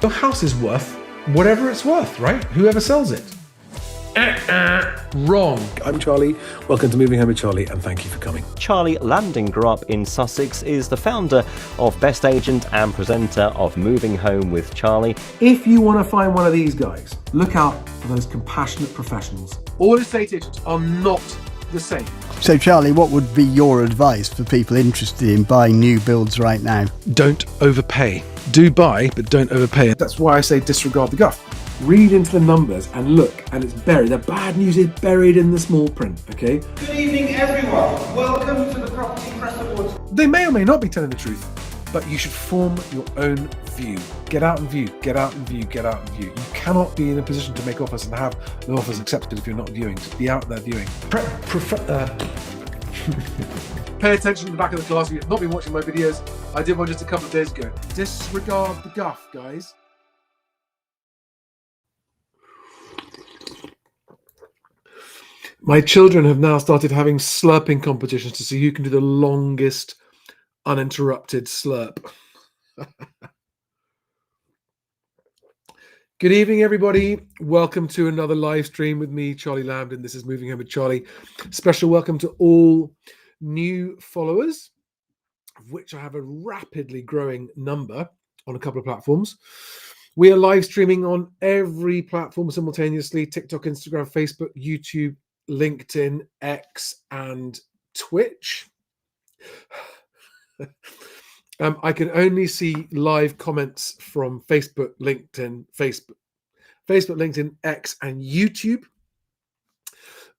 Your house is worth whatever it's worth, right? Whoever sells it. Wrong. I'm Charlie. Welcome to Moving Home with Charlie, and thank you for coming. Charlie Landing grew up in Sussex, is the founder of Best Agent and presenter of Moving Home with Charlie. If you want to find one of these guys, look out for those compassionate professionals. All estate agents are not the same. So Charlie, what would be your advice for people interested in buying new builds right now? Don't overpay. Do buy, but don't overpay. That's why I say disregard the guff. Read into the numbers and look, and it's buried. The bad news is buried in the small print, okay? Good evening, everyone. Welcome to the Property Press Awards. They may or may not be telling the truth, but you should form your own view. Get out and view, get out and view, get out and view. You cannot be in a position to make offers and have the offers accepted if you're not viewing. Just be out there viewing. Pay attention to the back of the class. If you've not been watching my videos, I did one just a couple of days ago. Disregard the guff, guys. My children have now started having slurping competitions to see who can do the longest uninterrupted slurp. Good evening, everybody. Welcome to another live stream with me, Charlie Lambden. This is Moving Home with Charlie. Special welcome to all new followers, of which I have a rapidly growing number on a couple of platforms. We are live streaming on every platform simultaneously: TikTok, Instagram, Facebook, YouTube, LinkedIn, X, and Twitch. I can only see live comments from Facebook, LinkedIn, X, and YouTube.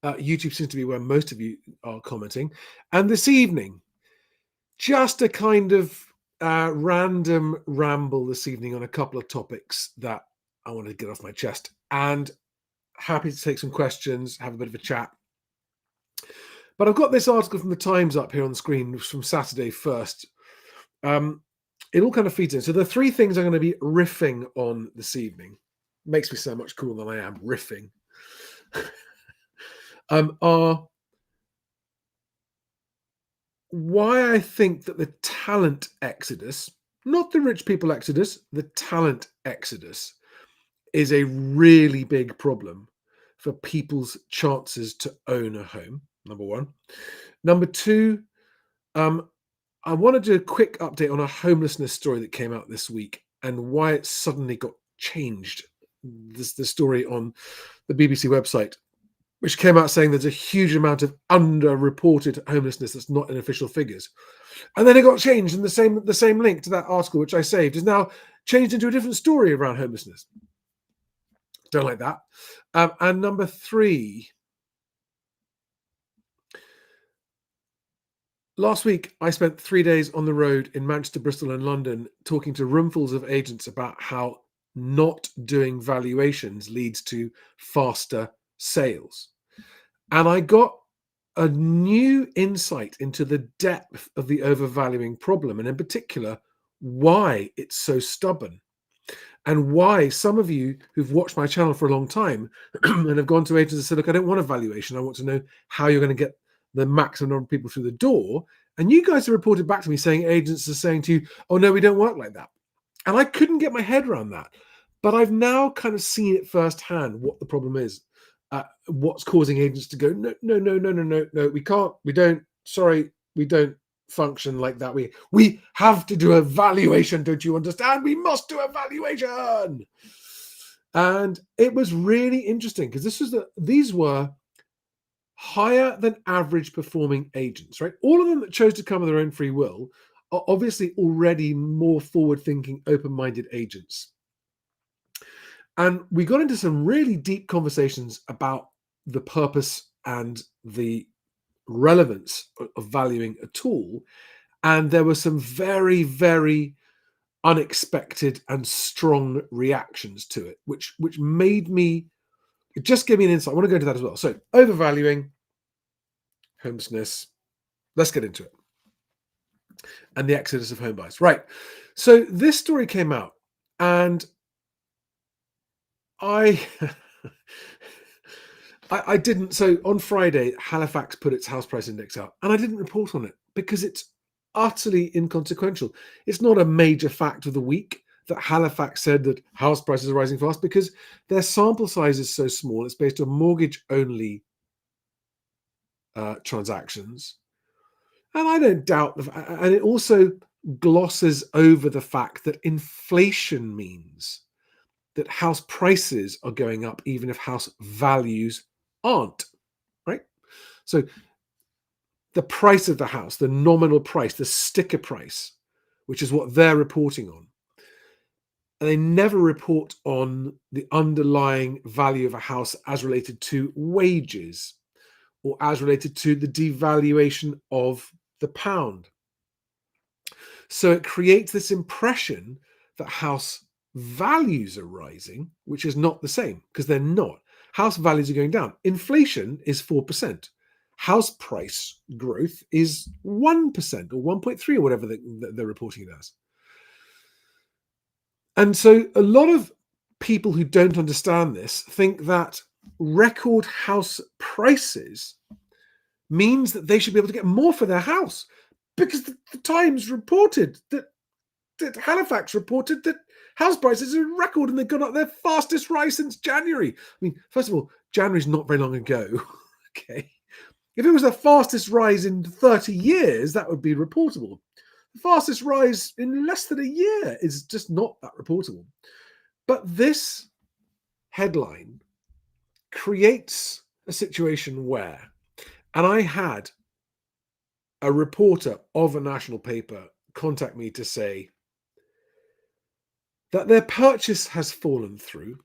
YouTube seems to be where most of you are commenting. And this evening, just a kind of random ramble this evening on a couple of topics that I want to get off my chest. And happy to take some questions, have a bit of a chat. But I've got this article from the Times up here on the screen from Saturday 1st. It all kind of feeds in. So the three things I'm going to be riffing on this evening, makes me so much cooler than I am riffing, are why I think that the talent exodus, not the rich people exodus, the talent exodus is a really big problem for people's chances to own a home, number one. Number two, I want to do a quick update on a homelessness story that came out this week and why it suddenly got changed. The story on the BBC website, which came out saying there's a huge amount of underreported homelessness that's not in official figures. And then it got changed, and the same link to that article, which I saved, is now changed into a different story around homelessness. Don't like that. And number three, last week I spent 3 days on the road in Manchester, Bristol, and London talking to roomfuls of agents about how not doing valuations leads to faster sales. And I got a new insight into the depth of the overvaluing problem, and in particular, why it's so stubborn. And why some of you who've watched my channel for a long time and have gone to agents and said, look, I don't want a valuation. I want to know how you're going to get the maximum number of people through the door. And you guys have reported back to me saying agents are saying to you, oh, no, we don't work like that. And I couldn't get my head around that. But I've now kind of seen it firsthand what the problem is, what's causing agents to go, no, we can't, we don't function like that. We have to do a valuation, don't you understand? We must do a valuation. And it was really interesting because these were higher than average performing agents, right? All of them that chose to come of their own free will are obviously already more forward thinking, open-minded agents. And we got into some really deep conversations about the purpose and the relevance of valuing a tool. And there were some very, very unexpected and strong reactions to it, which it just gave me an insight. I want to go into that as well. So overvaluing, homelessness, let's get into it. And the exodus of home buyers. Right. So this story came out and I didn't. So on Friday, Halifax put its house price index out, and I didn't report on it because it's utterly inconsequential. It's not a major fact of the week. that Halifax said that house prices are rising fast? Because their sample size is so small. It's based on mortgage-only transactions. And I don't doubt, and it also glosses over the fact that inflation means that house prices are going up even if house values aren't, right? So the price of the house, the nominal price, the sticker price, which is what they're reporting on, and they never report on the underlying value of a house as related to wages or as related to the devaluation of the pound. So it creates this impression that house values are rising, which is not the same, because they're not. House values are going down. Inflation is 4%. House price growth is 1% or 1.3 or whatever they're reporting it as. And so a lot of people who don't understand this think that record house prices means that they should be able to get more for their house, because the Times reported that Halifax reported that house prices are record and they've gone up their fastest rise since January. I mean, first of all, January's not very long ago. Okay. If it was the fastest rise in 30 years, that would be reportable. The fastest rise in less than a year is just not that reportable. But this headline creates a situation where, and I had a reporter of a national paper contact me to say that their purchase has fallen through.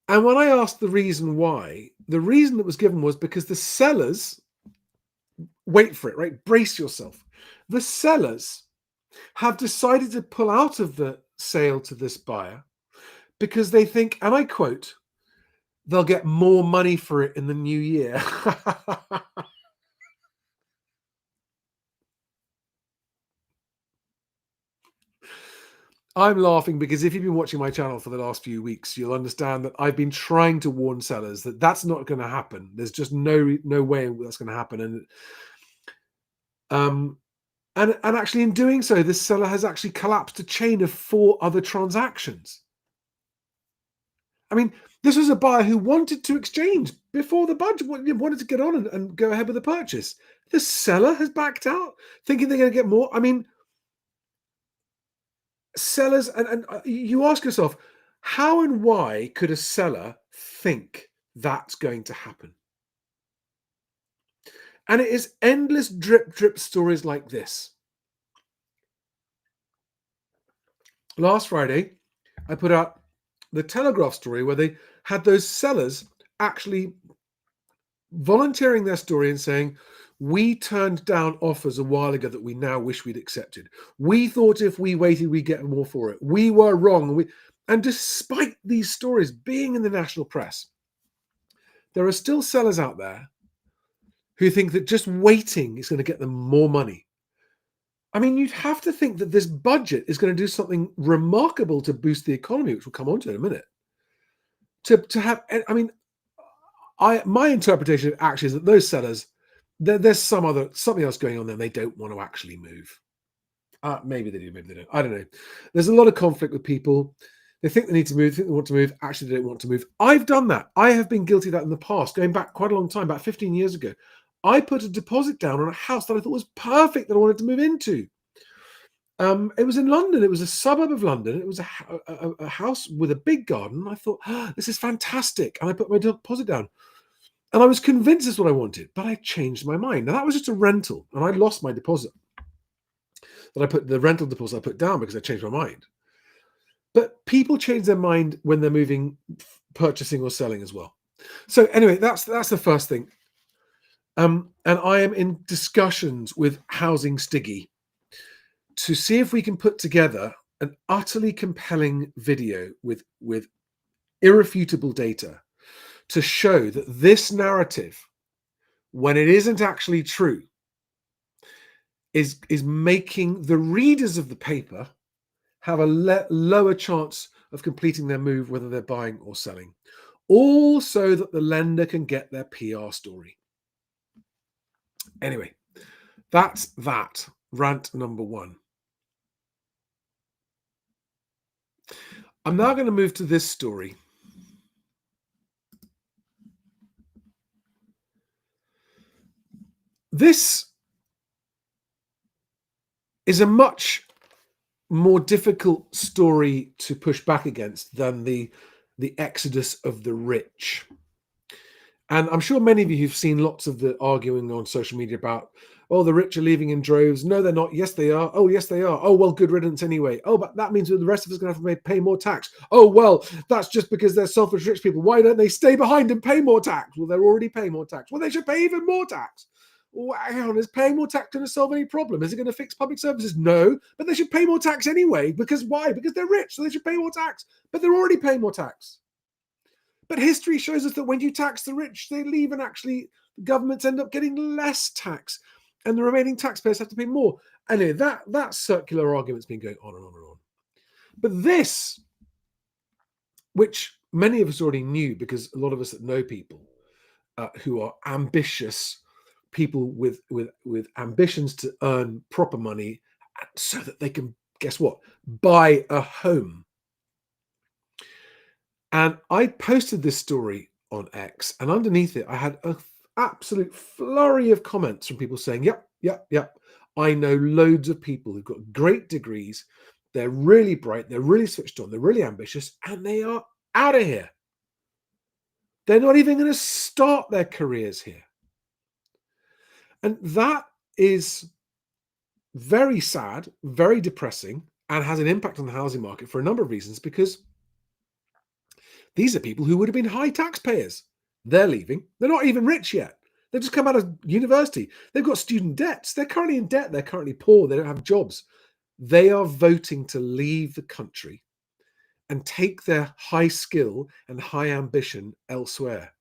And when I asked the reason why, the reason that was given was because the sellers, wait for it, right? Brace yourself. The sellers have decided to pull out of the sale to this buyer because they think, and I quote, they'll get more money for it in the new year. I'm laughing because if you've been watching my channel for the last few weeks, you'll understand that I've been trying to warn sellers that that's not going to happen. There's just no way that's going to happen. And actually in doing so, this seller has actually collapsed a chain of 4 other transactions. I mean, this was a buyer who wanted to exchange before the budget, wanted to get on and go ahead with the purchase. The seller has backed out, thinking they're going to get more. I mean, sellers, and you ask yourself, how and why could a seller think that's going to happen? And it is endless drip stories like this. Last Friday, I put out the Telegraph story where they had those sellers actually volunteering their story and saying, we turned down offers a while ago that we now wish we'd accepted. We thought if we waited, we'd get more for it. We were wrong. And despite these stories being in the national press, there are still sellers out there who think that just waiting is going to get them more money. I mean, you'd have to think that this budget is going to do something remarkable to boost the economy, which we'll come on to in a minute. To have, I mean, my interpretation actually is that those sellers, there's something else going on there. They don't want to actually move. Maybe they do, maybe they don't. I don't know. There's a lot of conflict with people. They think they need to move, think they want to move. Actually, they don't want to move. I've done that. I have been guilty of that in the past, going back quite a long time, about 15 years ago. I put a deposit down on a house that I thought was perfect that I wanted to move into. It was in London. It was a suburb of London. It was a house with a big garden. I thought, this is fantastic. And I put my deposit down. And I was convinced this is what I wanted, but I changed my mind. Now, that was just a rental, and I lost my deposit. The rental deposit I put down because I changed my mind. But people change their mind when they're moving, purchasing or selling as well. So anyway, that's the first thing. And I am in discussions with Housing Stiggy to see if we can put together an utterly compelling video with irrefutable data to show that this narrative, when it isn't actually true, is making the readers of the paper have a lower chance of completing their move, whether they're buying or selling, all so that the lender can get their PR story. Anyway, that's that rant number 1. I'm now going to move to this story. This is a much more difficult story to push back against than the exodus of the rich. And I'm sure many of you who've seen lots of the arguing on social media about, oh, the rich are leaving in droves. No, they're not. Yes, they are. Oh, yes, they are. Oh, well, good riddance anyway. Oh, but that means that the rest of us are going to have to pay more tax. Oh, well, that's just because they're selfish rich people. Why don't they stay behind and pay more tax? Well, they're already paying more tax. Well, they should pay even more tax. Well, hang on, is paying more tax going to solve any problem? Is it going to fix public services? No, but they should pay more tax anyway. Because why? Because they're rich, so they should pay more tax. But they're already paying more tax. But history shows us that when you tax the rich, they leave, and actually governments end up getting less tax, and the remaining taxpayers have to pay more. Anyway, that circular argument's been going on and on and on. But this, which many of us already knew, because a lot of us that know people who are ambitious, people with ambitions to earn proper money so that they can, guess what, buy a home. And I posted this story on X, and underneath it, I had an absolute flurry of comments from people saying, yep. I know loads of people who've got great degrees. They're really bright. They're really switched on. They're really ambitious, and they are out of here. They're not even going to start their careers here. And that is very sad, very depressing, and has an impact on the housing market for a number of reasons, because these are people who would have been high taxpayers. They're leaving. They're not even rich yet. They've just come out of university. They've got student debts. They're currently in debt. They're currently poor. They don't have jobs. They are voting to leave the country and take their high skill and high ambition elsewhere.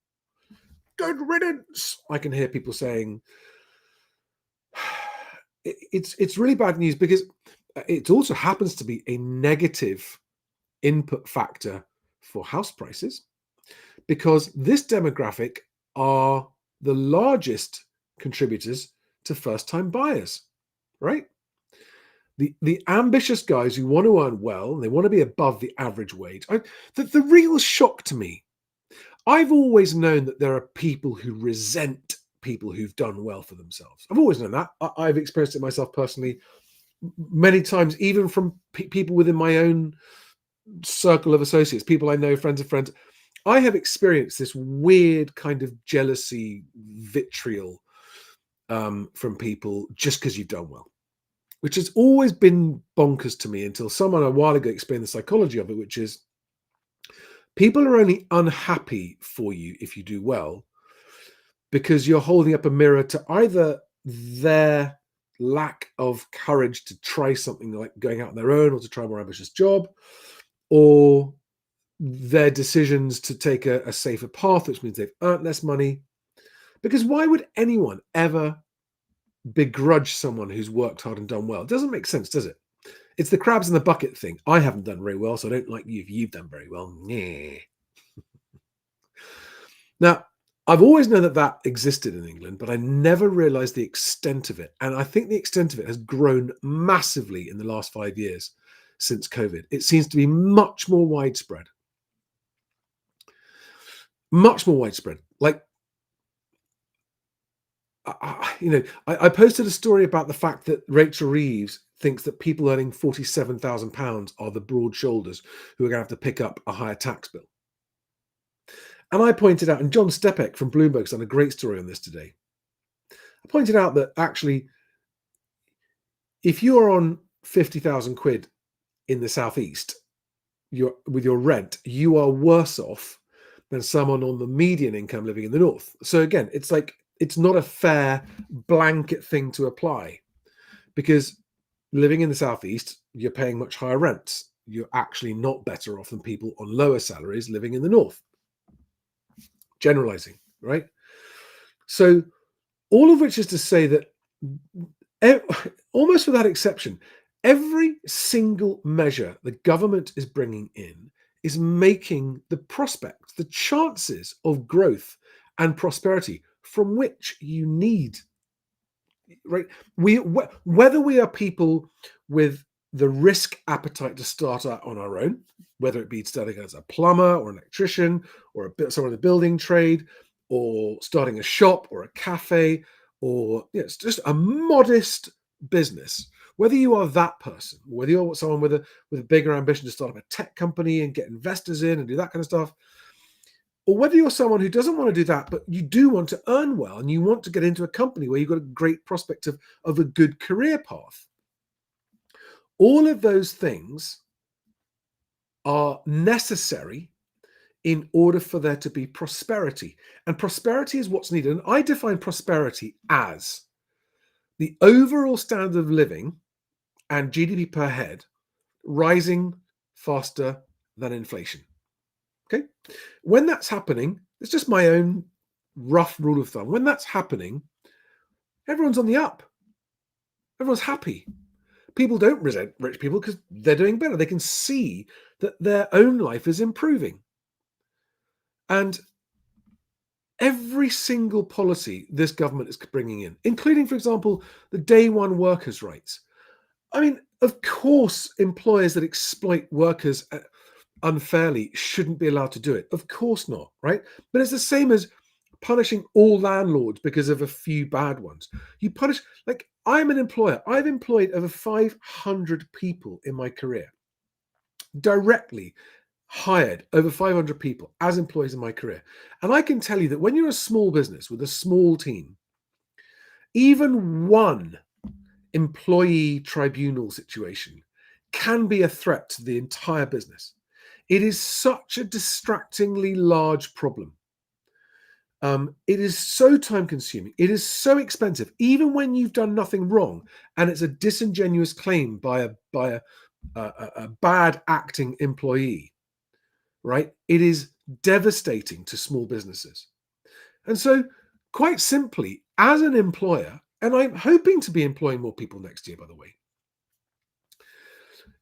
Good riddance, I can hear people saying. It's really bad news, because it also happens to be a negative input factor for house prices, because this demographic are the largest contributors to first-time buyers, right? The ambitious guys who want to earn well, and they want to be above the average wage. The real shock to me, I've always known that there are people who resent people who've done well for themselves. I've always known that. I've experienced it myself personally many times, even from people within my own circle of associates, people I know, friends of friends. I have experienced this weird kind of jealousy, vitriol from people just because you've done well, which has always been bonkers to me, until someone a while ago explained the psychology of it, which is people are only unhappy for you if you do well, because you're holding up a mirror to either their lack of courage to try something like going out on their own, or to try a more ambitious job, or their decisions to take a safer path, which means they've earned less money. Because why would anyone ever begrudge someone who's worked hard and done well? It doesn't make sense, does it? It's the crabs in the bucket thing. I haven't done very well, so I don't like you if you've done very well. Yeah. Now, I've always known that existed in England, but I never realized the extent of it. And I think the extent of it has grown massively in the last 5 years since COVID. It seems to be much more widespread. Much more widespread. Like, I posted a story about the fact that Rachel Reeves thinks that people earning £47,000 are the broad shoulders who are going to have to pick up a higher tax bill. And I pointed out, and John Stepek from Bloomberg's done a great story on this today. I pointed out that actually, if you're on 50,000 quid in the southeast, with your rent, you are worse off than someone on the median income living in the north. So again, it's like, it's not a fair blanket thing to apply, because living in the southeast, you're paying much higher rents. You're actually not better off than people on lower salaries living in the north. Generalizing, right? So all of which is to say that almost without exception, every single measure the government is bringing in is making the prospect, the chances of growth and prosperity from which you need, right? Whether we are people with the risk appetite to start out on our own, whether it be starting as a plumber or an electrician or someone in the building trade, or starting a shop or a cafe, or it's just a modest business. Whether you are that person, whether you're someone with a bigger ambition to start up a tech company and get investors in and do that kind of stuff, or whether you're someone who doesn't want to do that, but you do want to earn well and you want to get into a company where you've got a great prospect of a good career path. All of those things are necessary in order for there to be prosperity. And prosperity is what's needed. And I define prosperity as the overall standard of living and GDP per head rising faster than inflation. Okay? When that's happening, it's just my own rough rule of thumb. When that's happening, everyone's on the up. Everyone's happy. People don't resent rich people because they're doing better. They can see that their own life is improving. And every single policy this government is bringing in, including, for example, the day one workers' rights. I mean, of course, employers that exploit workers unfairly shouldn't be allowed to do it. Of course not, right? But it's the same as punishing all landlords because of a few bad ones. You punish, like, I'm an employer. I've employed over 500 people in my career, directly hired over 500 people as employees in my career. And I can tell you that when you're a small business with a small team, even one employee tribunal situation can be a threat to the entire business. It is such a distractingly large problem. It is so time consuming. It is so expensive, even when you've done nothing wrong. And it's a disingenuous claim by a bad acting employee, right? It is devastating to small businesses. And so, quite simply, as an employer, and I'm hoping to be employing more people next year, by the way,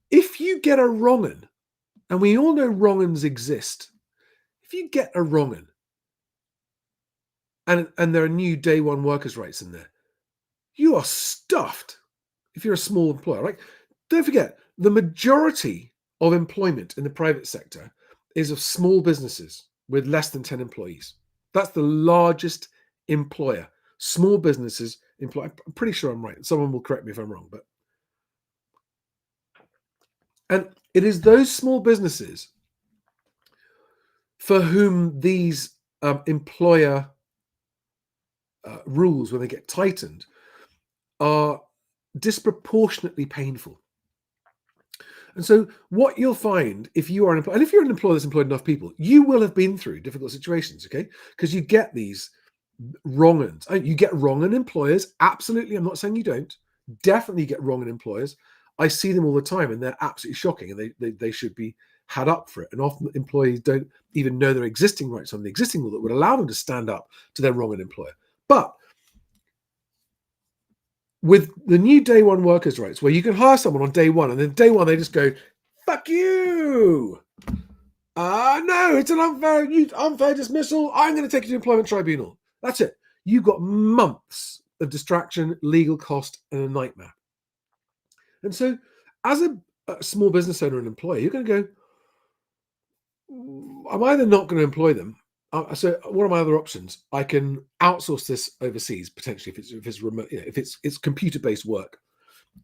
if you get a wrong 'un, and we all know wrong uns exist, if you get a wrong 'un, and there are new day one workers' rights in there, you are stuffed if you're a small employer. Like, don't forget, the majority of employment in the private sector is of small businesses with less than 10 employees. That's the largest employer. Small businesses employ. I'm pretty sure I'm right. Someone will correct me if I'm wrong, and it is those small businesses for whom these employer rules, when they get tightened, are disproportionately painful. And so what you'll find if you are an employer, and if you're an employer that's employed enough people, you will have been through difficult situations, okay? Because you get these wrong uns. You get wrong in employers. Absolutely. I'm not saying you don't. Definitely get wrong in employers. I see them all the time and they're absolutely shocking, and they should be had up for it. And often employees don't even know their existing rights on the existing law that would allow them to stand up to their wrong in employer. But with the new day one workers' rights, where you can hire someone on day one, and then day one they just go, "Fuck you! No, it's an unfair dismissal. I'm going to take you to employment tribunal." That's it. You've got months of distraction, legal cost, and a nightmare. And so, as a small business owner and employer, you're going to go, I'm either not going to employ them. So what are my other options? I can outsource this overseas, potentially, if it's remote, if it's computer-based work.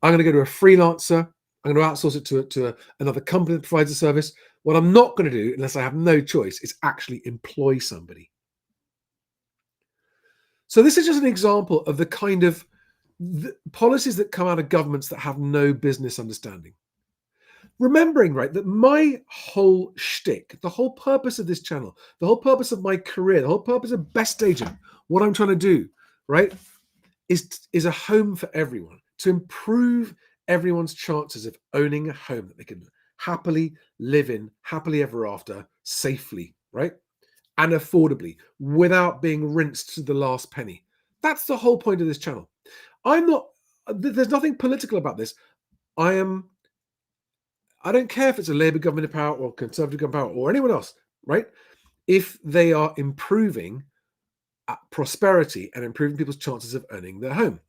I'm going to go to a freelancer. I'm going to outsource it to another company that provides a service. What I'm not going to do, unless I have no choice, is actually employ somebody. So this is just an example of the kind of policies that come out of governments that have no business understanding. Remembering, right, that my whole shtick, the whole purpose of this channel, the whole purpose of my career, the whole purpose of Best Agent, what I'm trying to do, right, is a home for everyone, to improve everyone's chances of owning a home that they can happily live in, happily ever after, safely, right, and affordably, without being rinsed to the last penny. That's the whole point of this channel. There's nothing political about this. I don't care if it's a Labour government in power or Conservative government in power or anyone else, right? If they are improving prosperity and improving people's chances of earning their home.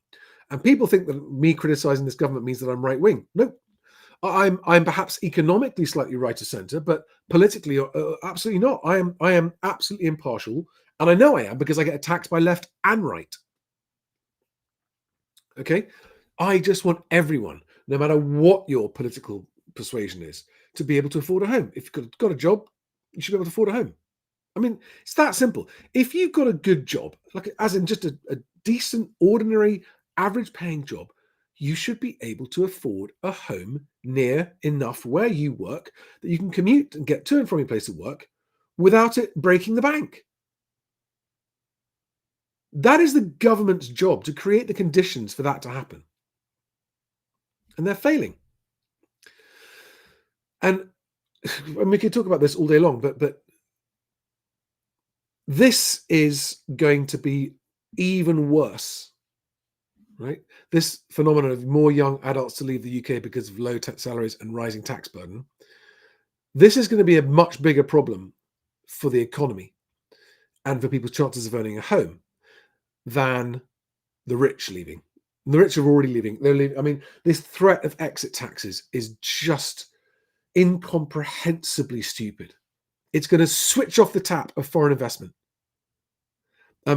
And people think that me criticizing this government means that I'm right wing. No, I'm perhaps economically slightly right of centre, but politically, absolutely not. I am absolutely impartial, and I know I am because I get attacked by left and right. Okay, I just want everyone, no matter what your political persuasion is, to be able to afford a home. If you've got a job, you should be able to afford a home. I mean, it's that simple. If you've got a good job, like as in just a decent, ordinary, average paying job, you should be able to afford a home near enough where you work that you can commute and get to and from your place of work without it breaking the bank. That is the government's job, to create the conditions for that to happen. And they're failing. And we could talk about this all day long, but this is going to be even worse, right? This phenomenon of more young adults to leave the UK because of low salaries and rising tax burden. This is going to be a much bigger problem for the economy and for people's chances of owning a home than the rich leaving. And the rich are already leaving. They're leaving. I mean, this threat of exit taxes is just incomprehensibly stupid. It's going to switch off the tap of foreign investment.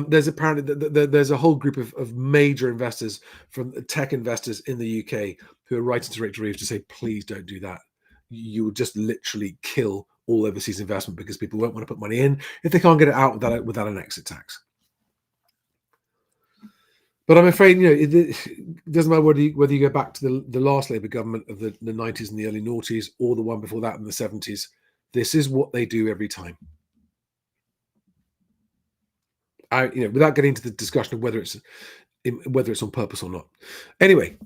There's apparently there's a whole group of major investors, from tech investors in the UK, who are writing to Rachel Reeves to say, please don't do that. You will just literally kill all overseas investment because people won't want to put money in if they can't get it out without an exit tax. But I'm afraid, it doesn't matter whether you go back to the last Labour government of the 90s and the early noughties, or the one before that in the 70s. This is what they do every time. Without getting into the discussion of whether it's on purpose or not. Anyway,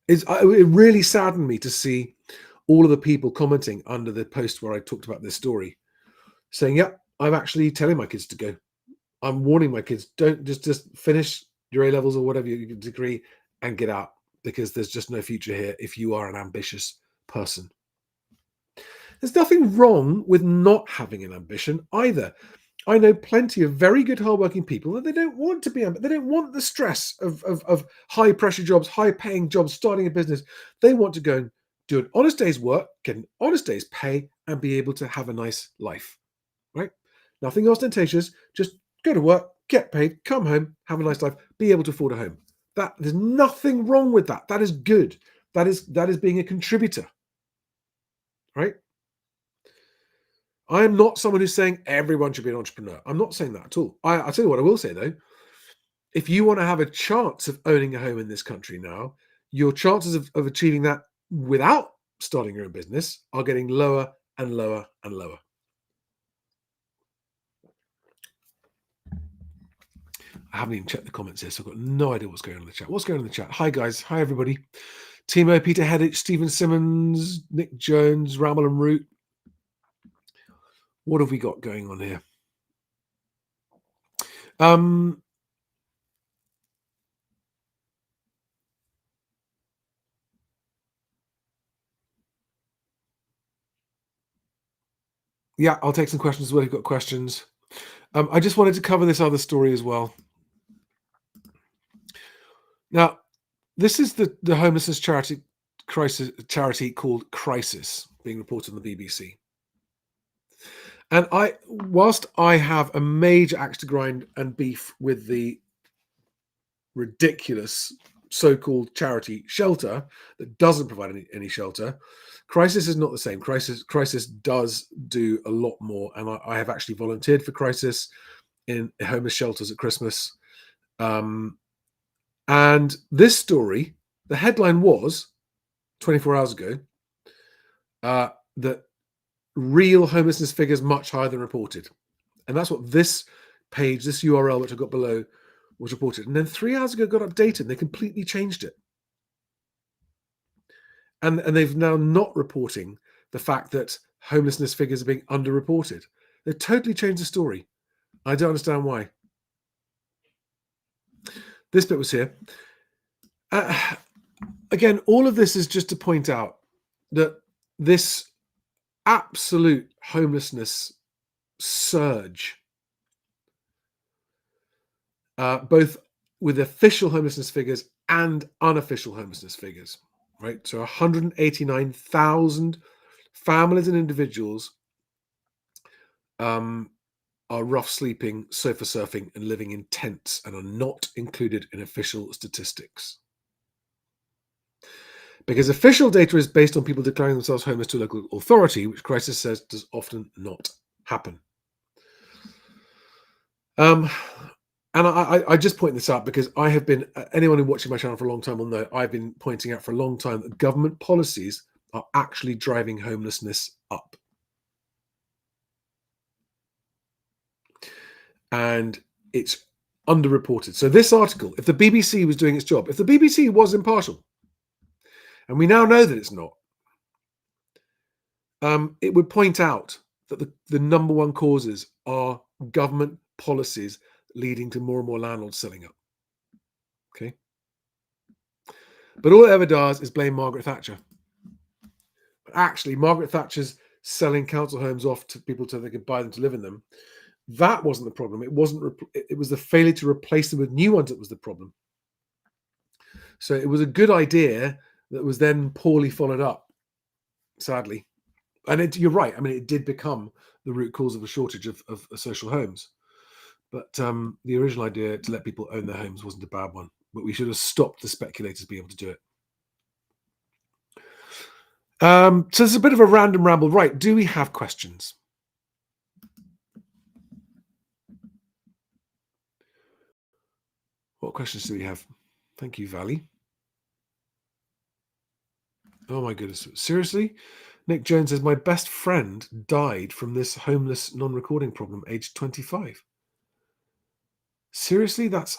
it really saddened me to see all of the people commenting under the post where I talked about this story, saying, "Yep, I'm actually telling my kids to go. I'm warning my kids, don't just finish your A levels or whatever your degree and get out, because there's just no future here if you are an ambitious person." There's nothing wrong with not having an ambition either. I know plenty of very good, hardworking people that they don't want to be. They don't want the stress of high pressure jobs, high paying jobs, starting a business. They want to go and do an honest day's work, get an honest day's pay, and be able to have a nice life. Right? Nothing ostentatious. Just go to work, get paid, come home, have a nice life, be able to afford a home. There's nothing wrong with that. That is good. That is being a contributor. Right? I am not someone who's saying everyone should be an entrepreneur. I'm not saying that at all. I'll tell you what I will say, though. If you want to have a chance of owning a home in this country now, your chances of achieving that without starting your own business are getting lower and lower and lower. I haven't even checked the comments here, so I've got no idea what's going on in the chat. What's going on in the chat? Hi, guys. Hi, everybody. Timo, Peter Heddich, Stephen Simmons, Nick Jones, Ramble and Root. What have we got going on here? Yeah, I'll take some questions as well. You've got questions. I just wanted to cover this other story as well. Now, this is the homelessness charity called Crisis, being reported on the BBC. And whilst I have a major axe to grind and beef with the ridiculous so-called charity Shelter that doesn't provide any shelter, Crisis is not the same. Crisis does do a lot more, and I have actually volunteered for Crisis in homeless shelters at Christmas. And this story, the headline was 24 hours ago, that real homelessness figures much higher than reported. And that's what this page, this URL, which I got below, was reported. And then 3 hours ago, it got updated, and they completely changed it. And they've now not reporting the fact that homelessness figures are being underreported. They've totally changed the story. I don't understand why. This bit was here. Again, all of this is just to point out that this absolute homelessness surge, both with official homelessness figures and unofficial homelessness figures, right? So 189,000 families and individuals are rough sleeping, sofa surfing, and living in tents and are not included in official statistics. Because official data is based on people declaring themselves homeless to a local authority, which Crisis says does often not happen. And I just point this out because I have been, anyone who watching my channel for a long time will know, I've been pointing out for a long time that government policies are actually driving homelessness up. And it's underreported. So this article, if the BBC was doing its job, if the BBC was impartial, and we now know that it's not, it would point out that the number one causes are government policies leading to more and more landlords selling up. Okay. But all it ever does is blame Margaret Thatcher. But actually, Margaret Thatcher's selling council homes off to people so they could buy them to live in them. That wasn't the problem. It wasn't. It was the failure to replace them with new ones that was the problem. So it was a good idea that was then poorly followed up, sadly. And you're right. I mean, it did become the root cause of a shortage of social homes. But the original idea to let people own their homes wasn't a bad one. But we should have stopped the speculators being able to do it. So it's a bit of a random ramble. Right. Do we have questions? What questions do we have? Thank you, Valley. Oh, my goodness. Seriously? Nick Jones says, my best friend died from this homeless non-recording problem, aged 25. Seriously? That's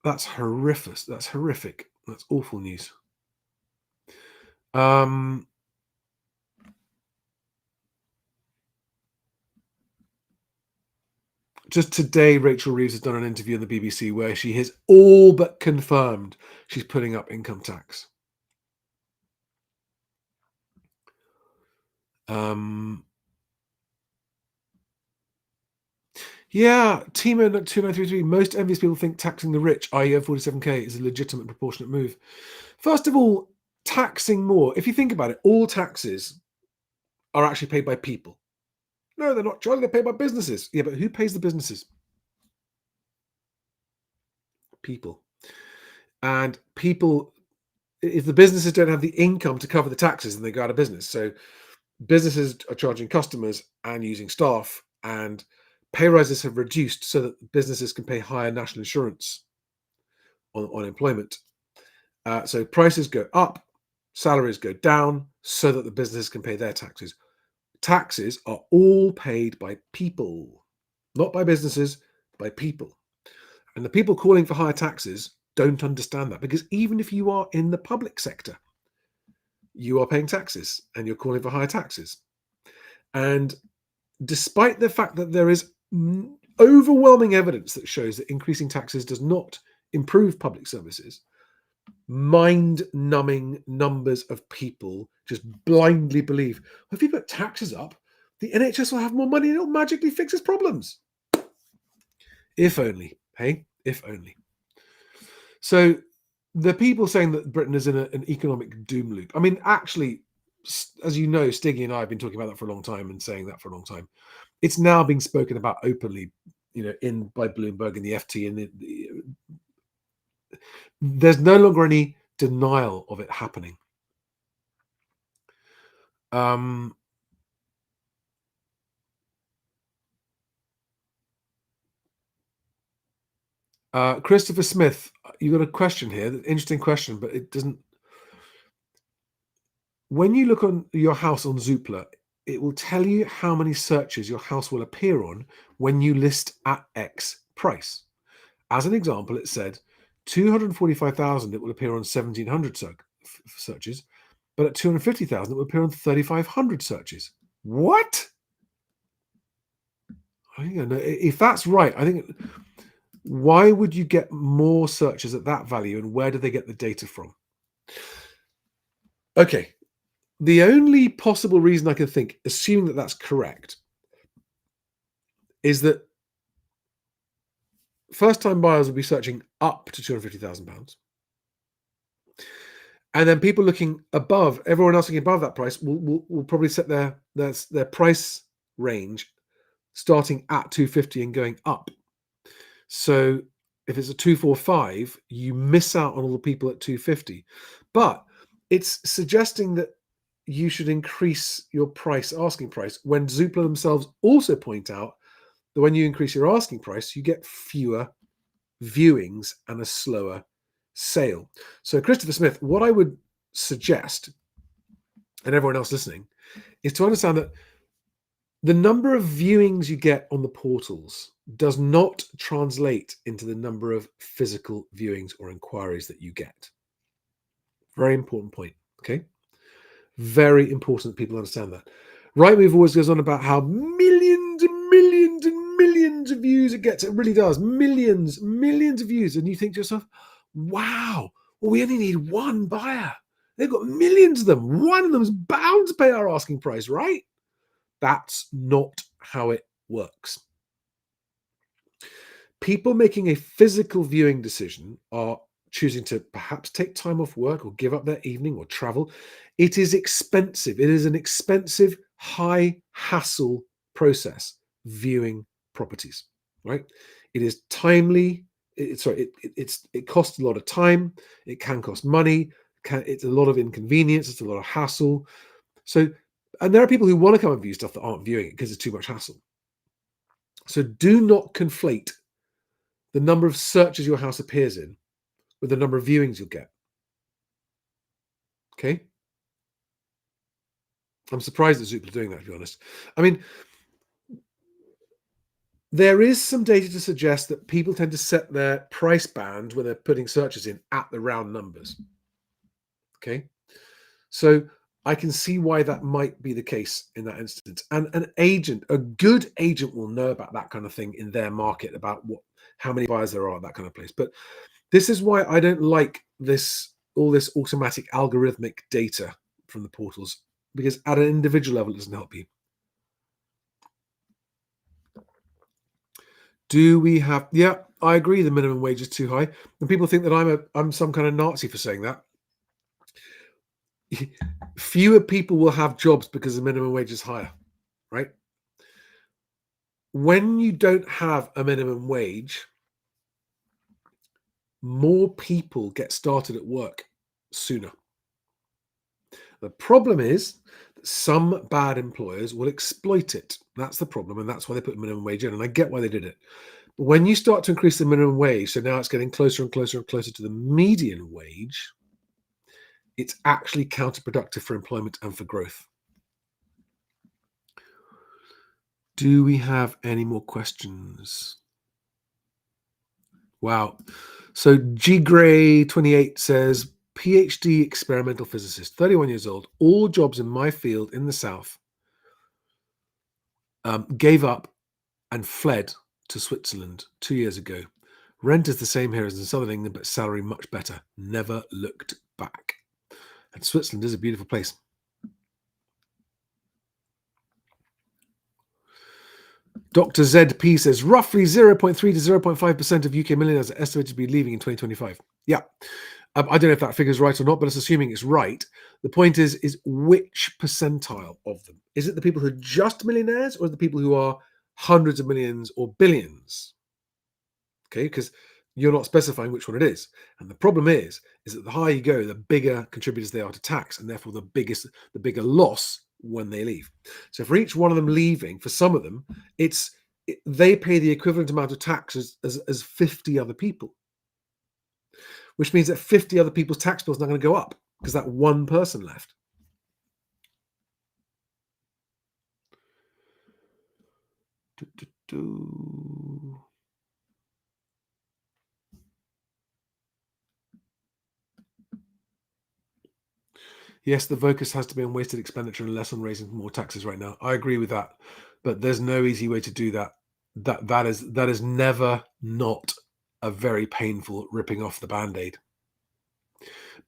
horrific. That's horrific. That's awful news. Just today, Rachel Reeves has done an interview on the BBC where she has all but confirmed she's putting up income tax. Yeah, Timo 2933. Most envious people think taxing the rich, i.e. 47k, is a legitimate proportionate move. First of all, taxing more. If you think about it, all taxes are actually paid by people. No, they're not, Charlie. They're paid by businesses. Yeah, but who pays the businesses? People. And people, if the businesses don't have the income to cover the taxes, then they go out of business. So businesses are charging customers and using staff, and pay rises have reduced so that businesses can pay higher national insurance on employment. So prices go up, salaries go down so that the businesses can pay their taxes. Taxes are all paid by people, not by businesses, by people. And the people calling for higher taxes don't understand that, because even if you are in the public sector, you are paying taxes and you're calling for higher taxes. And despite the fact that there is overwhelming evidence that shows that increasing taxes does not improve public services, mind-numbing numbers of people just blindly believe, well, if you put taxes up, the NHS will have more money and it'll magically fix its problems. If only, hey? If only. So the people saying that Britain is in an economic doom loop, I mean, actually, as you know, Stiggy and I have been talking about that for a long time and saying that for a long time. It's now being spoken about openly, by Bloomberg and the FT, and there's no longer any denial of it happening. Christopher Smith, you got a question here, an interesting question, but it doesn't. When you look on your house on Zoopla, it will tell you how many searches your house will appear on when you list at X price. As an example, it said 245,000, it will appear on 1,700 searches, but at 250,000, it will appear on 3,500 searches. What? I don't know. If that's right, I think, why would you get more searches at that value, and where do they get the data from? Okay. The only possible reason I can think, assuming that that's correct, is that first-time buyers will be searching up to £250,000. And then people looking above, everyone else looking above that price will probably set their price range starting at 250 and going up. So if it's a 245, you miss out on all the people at 250. But it's suggesting that you should increase your price, asking price, when Zoopla themselves also point out that when you increase your asking price, you get fewer viewings and a slower sale. So Christopher Smith, what I would suggest, and everyone else listening, is to understand that the number of viewings you get on the portals does not translate into the number of physical viewings or inquiries that you get. Very important point, okay? Very important that people understand that. Rightmove always goes on about how millions and millions and millions of views it gets. It really does. Millions of views. And you think to yourself, wow, well, we only need one buyer. They've got millions of them. One of them's bound to pay our asking price, right? That's not how it works. People making a physical viewing decision are choosing to perhaps take time off work or give up their evening or travel. It is expensive. It is an expensive, high hassle process, viewing properties, right? It is timely. It costs a lot of time. It can cost money. It's a lot of inconvenience. It's a lot of hassle. And there are people who want to come and view stuff that aren't viewing it because it's too much hassle. So do not conflate the number of searches your house appears in with the number of viewings you'll get. Okay? I'm surprised that Zoopla are doing that, to be honest. I mean, there is some data to suggest that people tend to set their price band when they're putting searches in at the round numbers. Okay? So I can see why that might be the case in that instance. And a good agent will know about that kind of thing in their market, about how many buyers there are, that kind of place. But this is why I don't like all this automatic algorithmic data from the portals, because at an individual level, it doesn't help you. Do we have? Yeah, I agree. The minimum wage is too high, and people think that I'm some kind of Nazi for saying that. Fewer people will have jobs because the minimum wage is higher, right? When you don't have a minimum wage, more people get started at work sooner. The problem is that some bad employers will exploit it. That's the problem, and that's why they put minimum wage in, and I get why they did it. But when you start to increase the minimum wage, so now it's getting closer and closer and closer to the median wage, it's actually counterproductive for employment and for growth. Do we have any more questions? Wow. So G Gray 28 says, PhD experimental physicist, 31 years old, all jobs in my field in the South, gave up and fled to Switzerland 2 years ago. Rent is the same here as in Southern England, but salary much better. Never looked back. And Switzerland is a beautiful place. Dr. ZP says roughly 0.3 to 0.5% of UK millionaires are estimated to be leaving in 2025. Yeah. I don't know if that figure is right or not, but it's assuming it's right. The point is which percentile of them? Is it the people who are just millionaires, or the people who are hundreds of millions or billions? Okay, because you're not specifying which one it is. And the problem is that the higher you go, the bigger contributors they are to tax, and therefore the bigger loss when they leave. So for each one of them leaving, for some of them, they pay the equivalent amount of tax as 50 other people, which means that 50 other people's tax bill is not going to go up because that one person left. Yes, the focus has to be on wasted expenditure and less on raising more taxes right now. I agree with that, but there's no easy way to do that. That is never not a very painful ripping off the Band-Aid.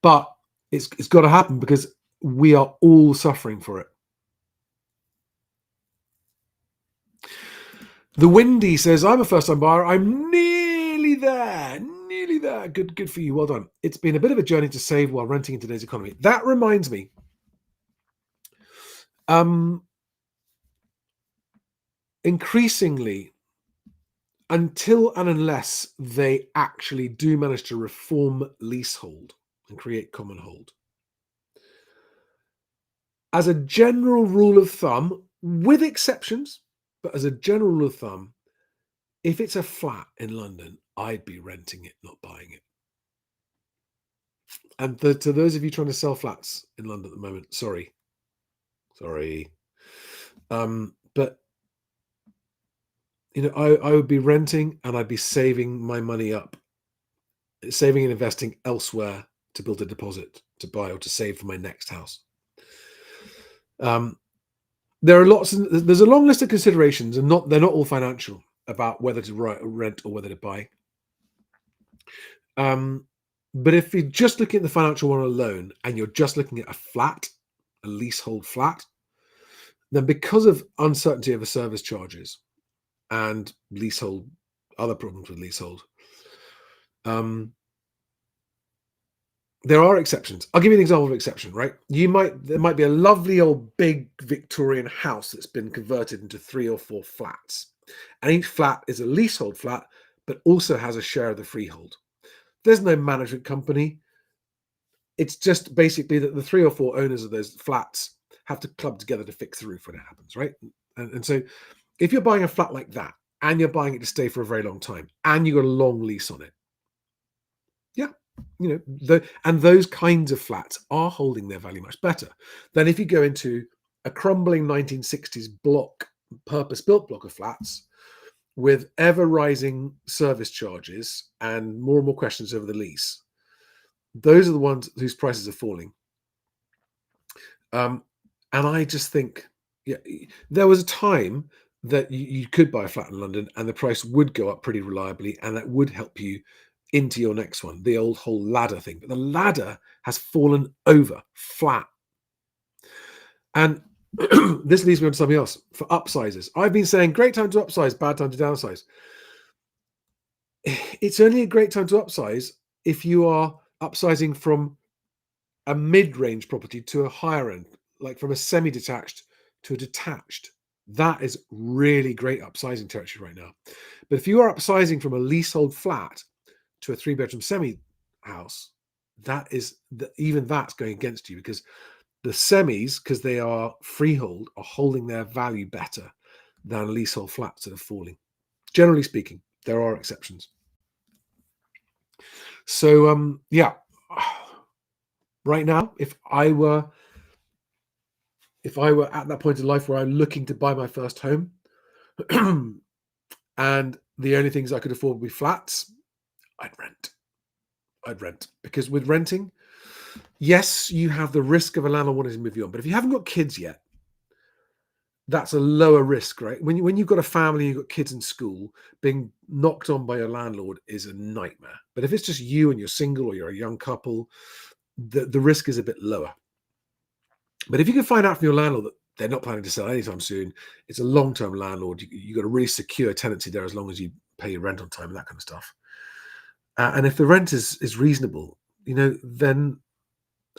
But it's got to happen because we are all suffering for it. The Windy says, I'm a first-time buyer. I'm nearly nearly there. Nearly there. Good for you. Well done. It's been a bit of a journey to save while renting in today's economy. That reminds me. Increasingly, until and unless they actually do manage to reform leasehold and create common hold, as a general rule of thumb, with exceptions, but as a general rule of thumb, if it's a flat in London, I'd be renting it, not buying it. And to those of you trying to sell flats in London at the moment, sorry. But I would be renting, and I'd be saving my money up, saving and investing elsewhere to build a deposit to buy or to save for my next house. There are there's a long list of considerations, and they're not all financial, about whether to rent or whether to buy. But if you're just looking at the financial one alone, and you're just looking at a leasehold flat, then because of uncertainty over service charges and leasehold, other problems with leasehold, there are exceptions. I'll give you an example of an exception, right? There might be a lovely old big Victorian house that's been converted into 3 or 4 flats. And each flat is a leasehold flat, but also has a share of the freehold. There's no management company. It's just basically that the 3 or 4 owners of those flats have to club together to fix the roof when it happens, right? And so if you're buying a flat like that, and you're buying it to stay for a very long time, and you've got a long lease on it, and those kinds of flats are holding their value much better than if you go into a crumbling 1960s block, purpose-built block of flats with ever-rising service charges and more questions over the lease. Those are the ones whose prices are falling. And I just think, there was a time that you could buy a flat in London and the price would go up pretty reliably, and that would help you into your next one, the old whole ladder thing. But the ladder has fallen over flat. And this leads me on to something else. For upsizers, I've been saying great time to upsize, bad time to downsize. It's only a great time to upsize if you are upsizing from a mid-range property to a higher end, like from a semi-detached to a detached. That is really great upsizing territory right now. But if you are upsizing from a leasehold flat to a 3-bedroom semi house, even that's going against you, because the semis, because they are freehold, are holding their value better than leasehold flats that are falling. Generally speaking, there are exceptions. So right now, if I were at that point in life where I'm looking to buy my first home, and the only things I could afford would be flats, I'd rent. Because with renting, yes, you have the risk of a landlord wanting to move you on. But if you haven't got kids yet, that's a lower risk, right? When you've got a family, you've got kids in school, being knocked on by your landlord is a nightmare. But if it's just you and you're single, or you're a young couple, the risk is a bit lower. But if you can find out from your landlord that they're not planning to sell anytime soon, it's a long-term landlord, you've got a really secure tenancy there as long as you pay your rent on time and that kind of stuff. And if the rent is reasonable, then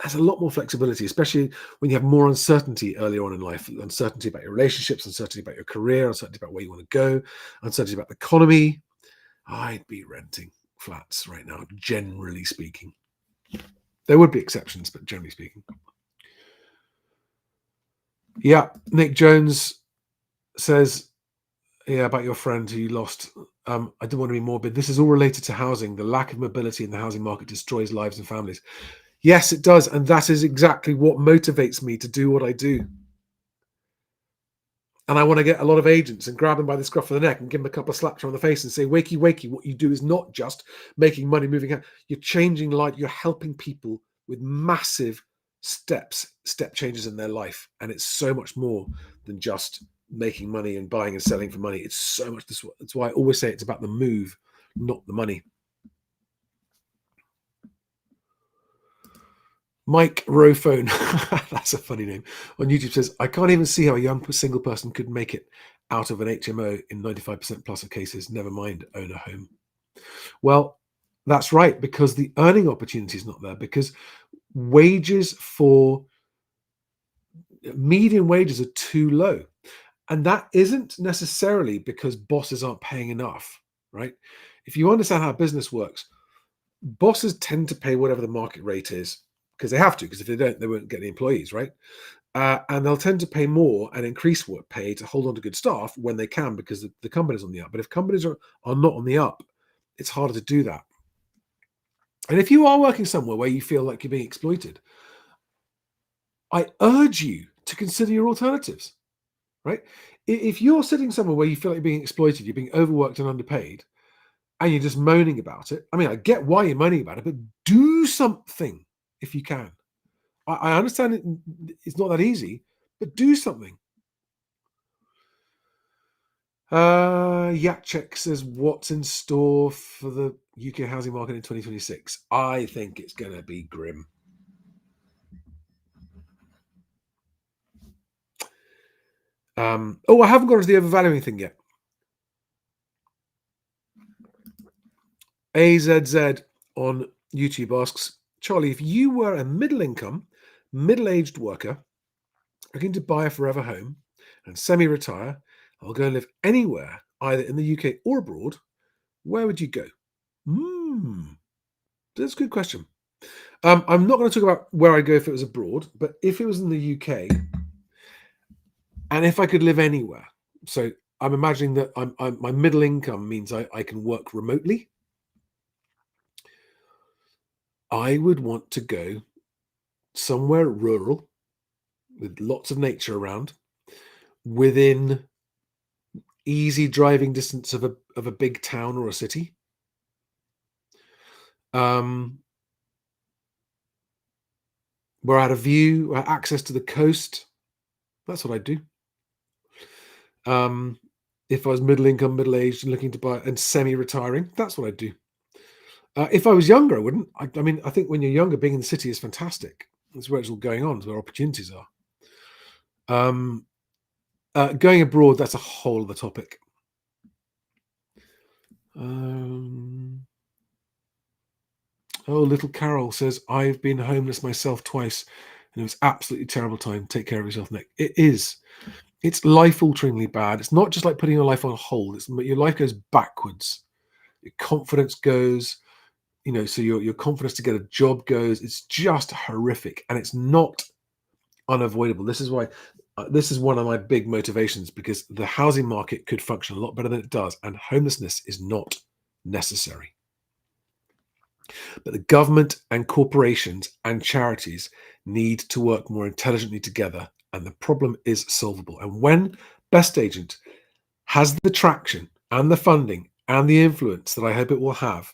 there's a lot more flexibility, especially when you have more uncertainty earlier on in life. Uncertainty about your relationships, uncertainty about your career, uncertainty about where you want to go, uncertainty about the economy. I'd be renting flats right now, generally speaking. There would be exceptions, but generally speaking. Yeah, Nick Jones says, about your friend who you lost. I don't want to be morbid. This is all related to housing. The lack of mobility in the housing market destroys lives and families. Yes, it does. And that is exactly what motivates me to do what I do. And I want to get a lot of agents and grab them by the scruff of the neck and give them a couple of slaps on the face and say, wakey, wakey, what you do is not just making money, moving out. You're changing life. You're helping people with massive step changes in their life. And it's so much more than just making money and buying and selling for money. It's so much. That's why I always say it's about the move, not the money. Mike Rofone, that's a funny name, on YouTube says, I can't even see how a young single person could make it out of an HMO in 95% plus of cases, never mind own a home. Well, that's right, because the earning opportunity is not there, because wages for median wages are too low. And that isn't necessarily because bosses aren't paying enough, right? If you understand how business works, bosses tend to pay whatever the market rate is because they have to, because if they don't, they won't get the employees, right? And they'll tend to pay more and increase work pay to hold on to good staff when they can, because the company's on the up. But if companies are not on the up, it's harder to do that. And if you are working somewhere where you feel like you're being exploited, I urge you to consider your alternatives, right? If you're sitting somewhere where you feel like you're being exploited, you're being overworked and underpaid, and you're just moaning about it, I mean, I get why you're moaning about it, but do something if you can. I understand it's not that easy, but do something. Yatchek says, what's in store for the UK housing market in 2026? I think it's going to be grim. I haven't got to the overvaluing thing yet. AZZ on YouTube asks, Charlie, if you were a middle-income, middle-aged worker looking to buy a forever home and semi-retire, I'll go and live anywhere, either in the UK or abroad, where would you go? That's a good question. I'm not going to talk about where I'd go if it was abroad, but if it was in the UK, and if I could live anywhere. So I'm imagining that my middle income means I can work remotely. I would want to go somewhere rural with lots of nature around, within easy driving distance of a big town or a city. Where I had a view, access to the coast. That's what I'd do. If I was middle income, middle aged, and looking to buy and semi-retiring, that's what I'd do. If I was younger, I wouldn't. I mean, I think when you're younger, being in the city is fantastic. That's where it's all going on. It's where opportunities are. Going abroad, that's a whole other topic. Little Carol says, I've been homeless myself twice, and it was absolutely terrible time. Take care of yourself, Nick. It is. It's life-alteringly bad. It's not just like putting your life on hold. Your life goes backwards. Your confidence goes, so your confidence to get a job goes. It's just horrific, and it's not unavoidable. This is why this is one of my big motivations, because the housing market could function a lot better than it does, and homelessness is not necessary. But the government and corporations and charities need to work more intelligently together, and the problem is solvable. And when Best Agent has the traction and the funding and the influence that I hope it will have,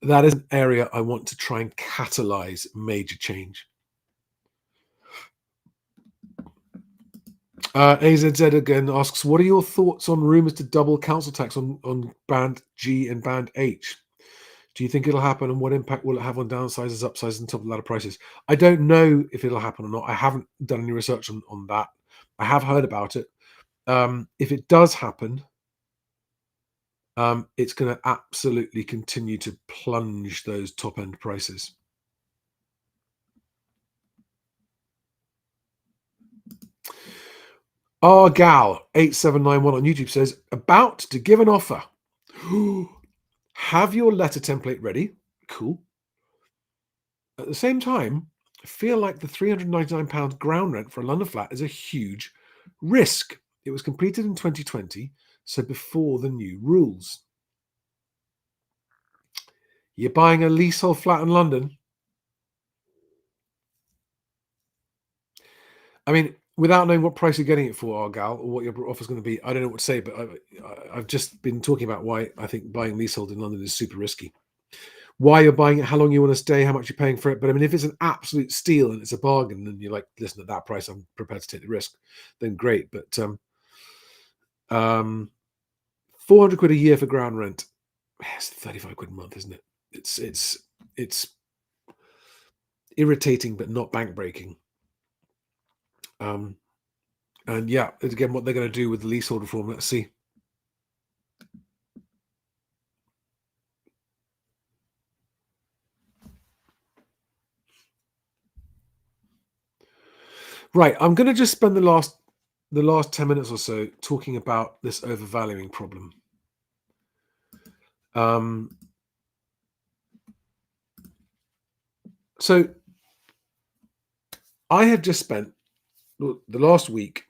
that is an area I want to try and catalyze major change. AZZ again asks, what are your thoughts on rumours to double council tax on Band G and Band H? Do you think it'll happen, and what impact will it have on downsizers, upsizers, and top of the ladder prices? I don't know if it'll happen or not. I haven't done any research on that. I have heard about it. If it does happen, it's going to absolutely continue to plunge those top end prices. Gal 8791 on YouTube says, about to give an offer. Have your letter template ready. Cool. At the same time, I feel like the £399 ground rent for a London flat is a huge risk. It was completed in 2020, so before the new rules. You're buying a leasehold flat in London? I mean, without knowing what price you're getting it for, Gal, or what your offer's going to be, I don't know what to say, but I've just been talking about why I think buying leasehold in London is super risky. Why you're buying it, how long you want to stay, how much you're paying for it. But I mean, if it's an absolute steal and it's a bargain, and you're like, listen, at that price, I'm prepared to take the risk, then great. But 400 quid a year for ground rent, it's 35 quid a month, isn't it? It's irritating, but not bank breaking. And yeah, again, what they're going to do with the leasehold reform, let's see. Right, I'm going to just spend the last 10 minutes or so talking about this overvaluing problem. So I have just spent the last week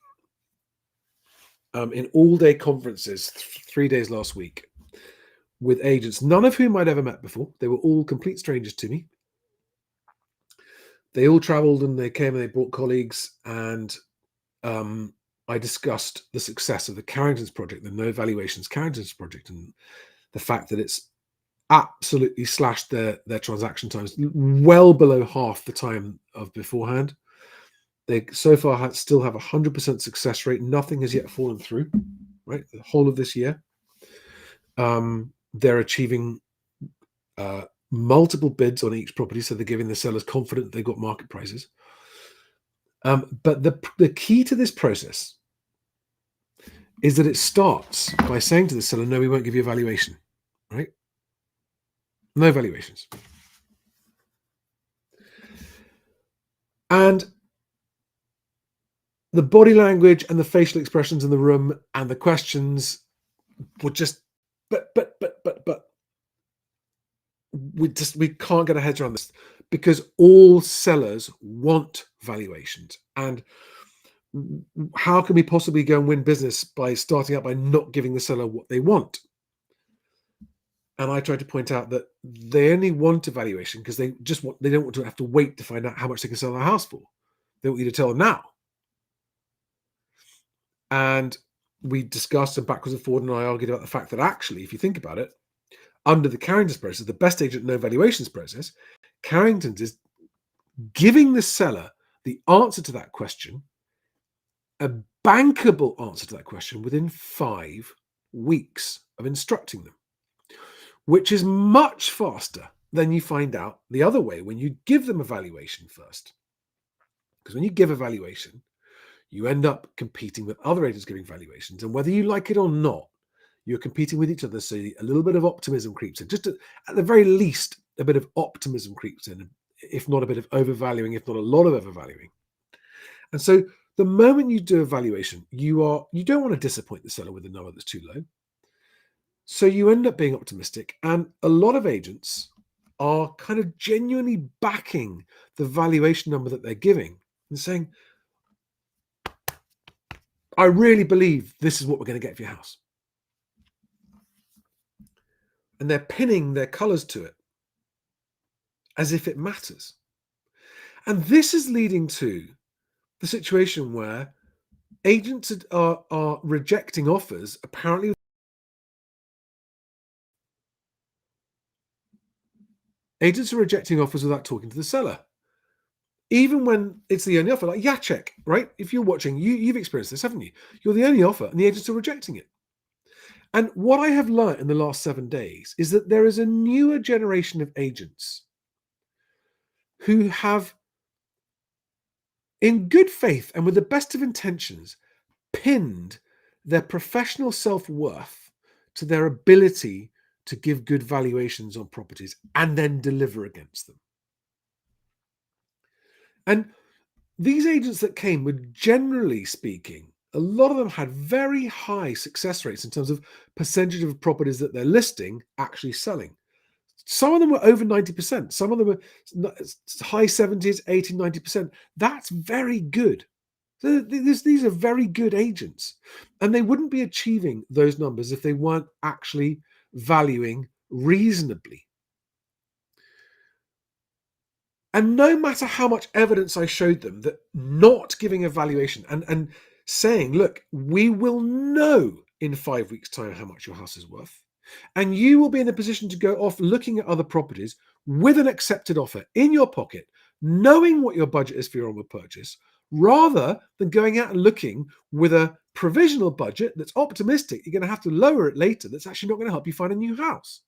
in all-day conferences, 3 days last week, with agents, none of whom I'd ever met before. They were all complete strangers to me. They all traveled and they came and they brought colleagues, and I discussed the success of the Carrington's project, the No Valuations Carrington's project, and the fact that it's absolutely slashed their transaction times well below half the time of beforehand. They so far still have 100% success rate. Nothing has yet fallen through, right? The whole of this year. They're achieving multiple bids on each property, so they're giving the sellers confidence they've got market prices. But the key to this process is that it starts by saying to the seller, no, we won't give you a valuation, right? No valuations. And the body language and the facial expressions in the room and the questions were just, but we can't get our heads around this, because all sellers want valuations. And how can we possibly go and win business by starting out by not giving the seller what they want? And I tried to point out that they only want a valuation because they don't want to have to wait to find out how much they can sell their house for. They want you to tell them now. And we discussed and backwards and forward, and I argued about the fact that actually, if you think about it, under the Carrington's process, the best agent no valuations process, Carrington's is giving the seller the answer to that question, a bankable answer to that question, within 5 weeks of instructing them, which is much faster than you find out the other way when you give them a valuation first. Because when you give a valuation, you end up competing with other agents giving valuations, and whether you like it or not, you're competing with each other. So a little bit of optimism creeps in. Just at the very least, a bit of optimism creeps in, if not a bit of overvaluing, if not a lot of overvaluing. And so the moment you do a valuation, you don't want to disappoint the seller with a number that's too low. So you end up being optimistic, and a lot of agents are kind of genuinely backing the valuation number that they're giving and saying, I really believe this is what we're going to get for your house. And they're pinning their colors to it as if it matters. And this is leading to the situation where agents are rejecting offers, apparently. Agents are rejecting offers without talking to the seller, even when it's the only offer. Like Jacek, right? If you're watching, you've experienced this, haven't you? You're the only offer, and the agents are rejecting it. And what I have learned in the last 7 days is that there is a newer generation of agents who have, in good faith and with the best of intentions, pinned their professional self-worth to their ability to give good valuations on properties and then deliver against them. And these agents that came were, generally speaking, a lot of them had very high success rates in terms of percentage of properties that they're listing actually selling. Some of them were over 90%. Some of them were high 70s, 80, 90%. That's very good. So these are very good agents. And they wouldn't be achieving those numbers if they weren't actually valuing reasonably. And no matter how much evidence I showed them that not giving a valuation and saying, look, we will know in 5 weeks' time how much your house is worth, and you will be in a position to go off looking at other properties with an accepted offer in your pocket, knowing what your budget is for your onward purchase, rather than going out and looking with a provisional budget that's optimistic you're going to have to lower it later, that's actually not going to help you find a new house.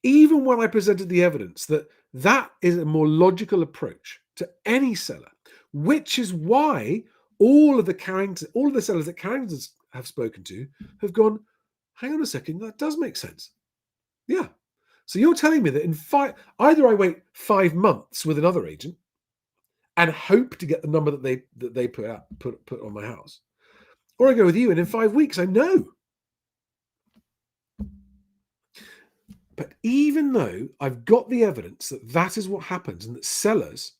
Even when I presented the evidence that that is a more logical approach to any seller, which is why all of the sellers that Carrington's have spoken to have gone, hang on a second, that does make sense. Yeah. So you're telling me that either I wait 5 months with another agent and hope to get the number that they put on my house, or I go with you and in 5 weeks I know. But even though I've got the evidence that that is what happens and that sellers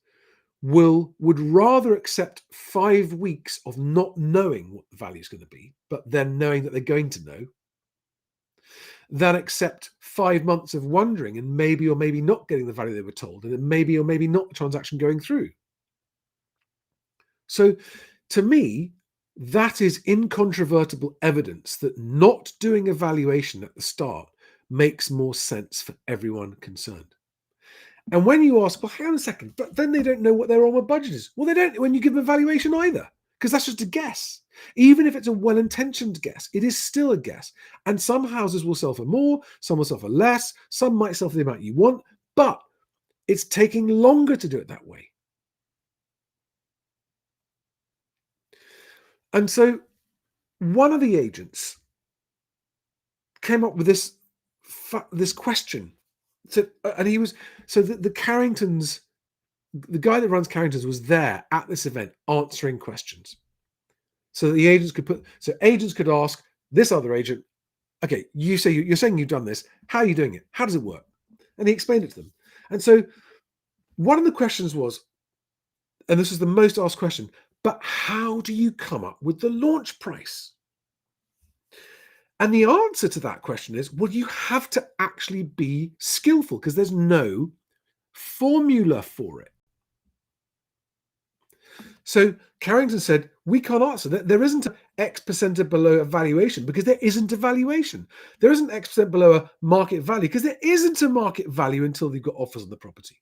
would rather accept 5 weeks of not knowing what the value is going to be, but then knowing that they're going to know, than accept 5 months of wondering and maybe or maybe not getting the value they were told, and then maybe or maybe not the transaction going through. So to me, that is incontrovertible evidence that not doing a valuation at the start makes more sense for everyone concerned. And when you ask, well, hang on a second, but then they don't know what their onward budget is. Well, they don't when you give them a valuation either, because that's just a guess. Even if it's a well-intentioned guess, it is still a guess. And some houses will sell for more, some will sell for less, some might sell for the amount you want, but it's taking longer to do it that way. And so one of the agents came up with this question. So, and he was, so the Carringtons, the guy that runs Carringtons was there at this event answering questions. So that the agents could ask this other agent, okay, you're saying you've done this. How are you doing it? How does it work? And he explained it to them. And so one of the questions was, and this was the most asked question, but how do you come up with the launch price? And the answer to that question is, well, you have to actually be skillful because there's no formula for it. So Carrington said, we can't answer that. There isn't an X% below a valuation because there isn't a valuation. There isn't X% below a market value because there isn't a market value until you've got offers on the property.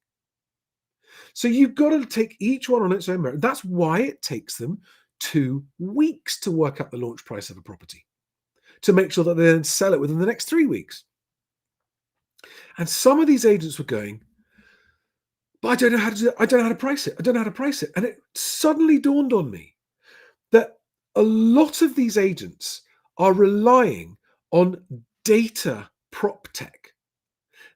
So you've got to take each one on its own merit. That's why it takes them 2 weeks to work out the launch price of a property, to make sure that they then sell it within the next 3 weeks. And some of these agents were going, but I don't know how to do it. I don't know how to price it. I don't know how to price it. And it suddenly dawned on me that a lot of these agents are relying on data prop tech.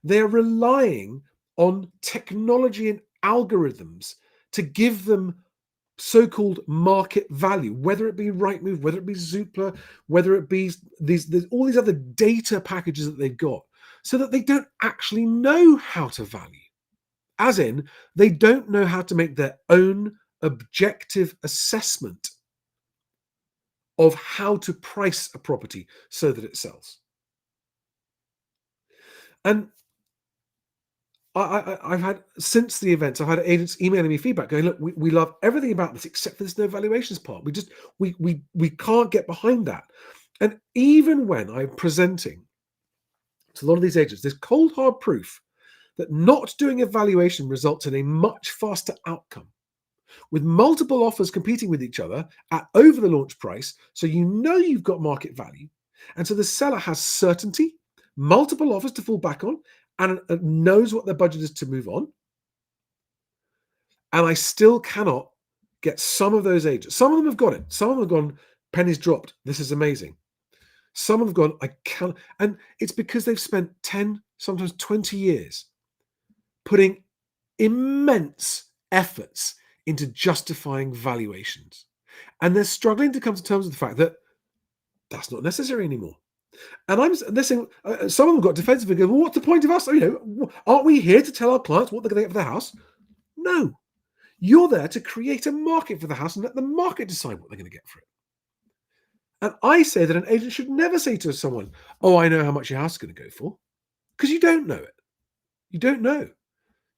They're relying on technology and algorithms to give them so-called market value, whether it be Rightmove, whether it be Zoopla, whether it be all these other data packages that they've got, so that they don't actually know how to value. As in, they don't know how to make their own objective assessment of how to price a property so that it sells. And I've had, since the events, I've had agents emailing me feedback going, look, we love everything about this except for this no valuations part. We can't get behind that. And even when I'm presenting to a lot of these agents, there's cold hard proof that not doing a valuation results in a much faster outcome, with multiple offers competing with each other at over the launch price, so you know you've got market value. And so the seller has certainty, multiple offers to fall back on, and knows what their budget is to move on. And I still cannot get some of those agents. Some of them have got it. Some of them have gone, pennies dropped. This is amazing. Some of them have gone, I can't. And it's because they've spent 10, sometimes 20 years putting immense efforts into justifying valuations. And they're struggling to come to terms with the fact that that's not necessary anymore. And I'm listening, some of them got defensive and go, well, what's the point of us? Aren't we here to tell our clients what they're going to get for their house? No. You're there to create a market for the house and let the market decide what they're going to get for it. And I say that an agent should never say to someone, oh, I know how much your house is going to go for, because you don't know it. You don't know.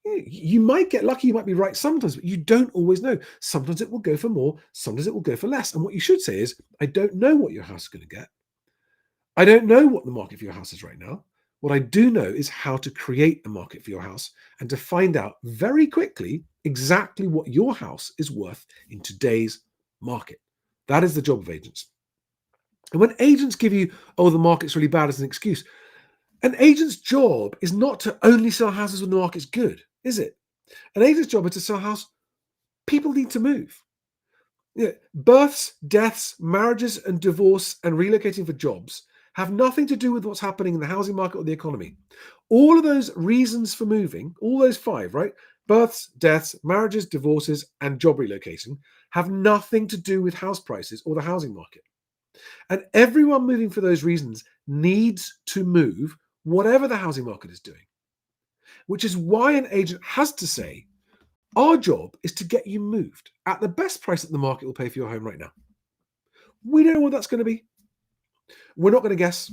You might get lucky, you might be right sometimes, but you don't always know. Sometimes it will go for more, sometimes it will go for less. And what you should say is, I don't know what your house is going to get. I don't know what the market for your house is right now. What I do know is how to create a market for your house and to find out very quickly exactly what your house is worth in today's market. That is the job of agents. And when agents give you, oh, the market's really bad as an excuse, an agent's job is not to only sell houses when the market's good, is it? An agent's job is to sell a house. People need to move. Births, deaths, marriages, and divorce, and relocating for jobs have nothing to do with what's happening in the housing market or the economy. All of those reasons for moving, all those 5, right? Births, deaths, marriages, divorces, and job relocation have nothing to do with house prices or the housing market. And everyone moving for those reasons needs to move whatever the housing market is doing, which is why an agent has to say, our job is to get you moved at the best price that the market will pay for your home right now. We don't know what that's going to be. We're not going to guess.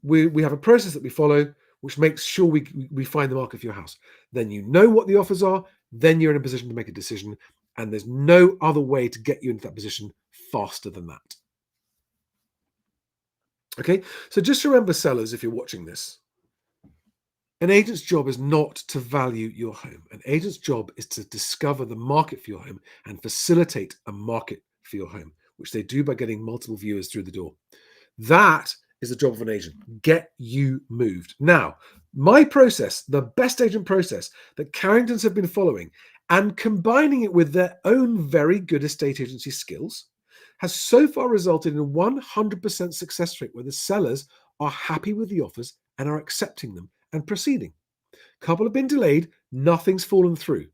We have a process that we follow, which makes sure we find the market for your house. Then you know what the offers are. Then you're in a position to make a decision. And there's no other way to get you into that position faster than that. Okay, so just remember, sellers, if you're watching this, an agent's job is not to value your home. An agent's job is to discover the market for your home and facilitate a market for your home, which they do by getting multiple viewers through the door. That is the job of an agent. Get you moved. Now, my process, the best agent process that Carringtons have been following and combining it with their own very good estate agency skills, has so far resulted in a 100% success rate where the sellers are happy with the offers and are accepting them and proceeding. A couple have been delayed, nothing's fallen through,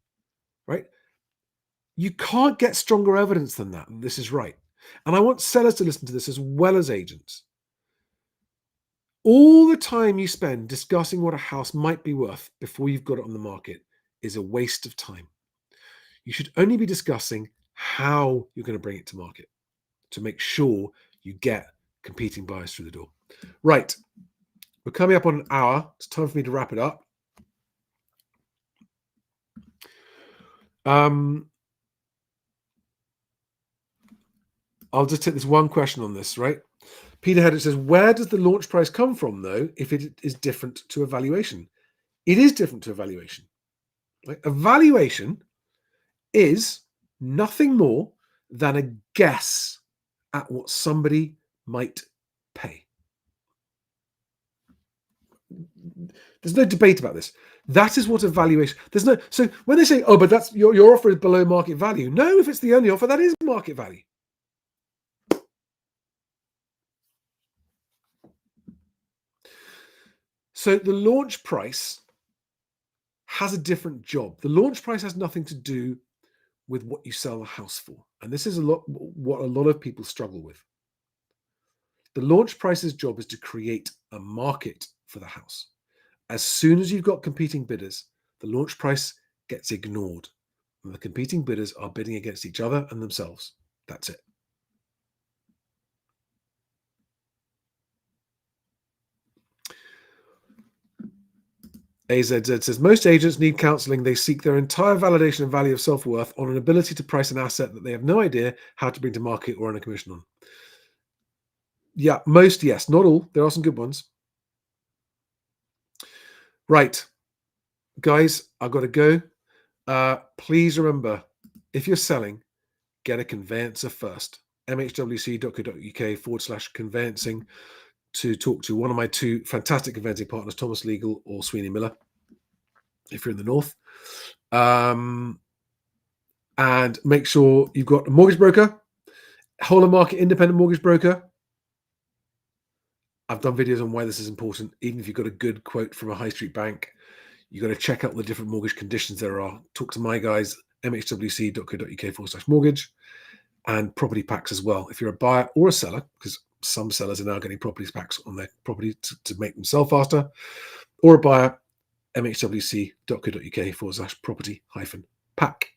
right? You can't get stronger evidence than that. And this is right. And I want sellers to listen to this as well as agents. All the time you spend discussing what a house might be worth before you've got it on the market is a waste of time. You should only be discussing how you're going to bring it to market to make sure you get competing buyers through the door. Right. We're coming up on an hour. It's time for me to wrap it up. I'll just take this one question on this, right? Peter Hedrick says, where does the launch price come from, though, if it is different to a valuation? It is different to a valuation. Right? A valuation is nothing more than a guess at what somebody might pay. There's no debate about this. That is what a valuation. There's no. So when they say, "Oh, but that's your offer is below market value," no, if it's the only offer, that is market value. So the launch price has a different job. The launch price has nothing to do with what you sell the house for, and this is what a lot of people struggle with. The launch price's job is to create a market for the house. As soon as you've got competing bidders, the launch price gets ignored. And the competing bidders are bidding against each other and themselves. That's it. AZZ says, most agents need counseling. They seek their entire validation and value of self-worth on an ability to price an asset that they have no idea how to bring to market or earn a commission on. Yeah, most, yes. Not all. There are some good ones. Right. Guys, I've got to go. Please remember, if you're selling, get a conveyancer first. mhwc.co.uk/conveyancing to talk to one of my two fantastic conveyancing partners, Thomas Legal or Sweeney Miller, if you're in the north. And make sure you've got a mortgage broker, whole of market independent mortgage broker. I've done videos on why this is important. Even if you've got a good quote from a high street bank, you've got to check out the different mortgage conditions there are. Talk to my guys, mhwc.co.uk/mortgage, and property packs as well. If you're a buyer or a seller, because some sellers are now getting property packs on their property to make them sell faster, or a buyer, mhwc.co.uk/property-pack.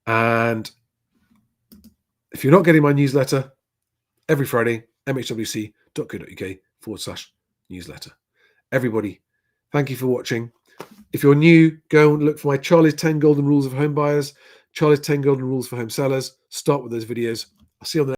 And if you're not getting my newsletter every Friday, mhwc.co.uk/newsletter. Everybody, thank you for watching. If you're new, go and look for my Charlie's 10 Golden Rules of Home Buyers, Charlie's 10 Golden Rules for Home Sellers. Start with those videos. I'll see you on the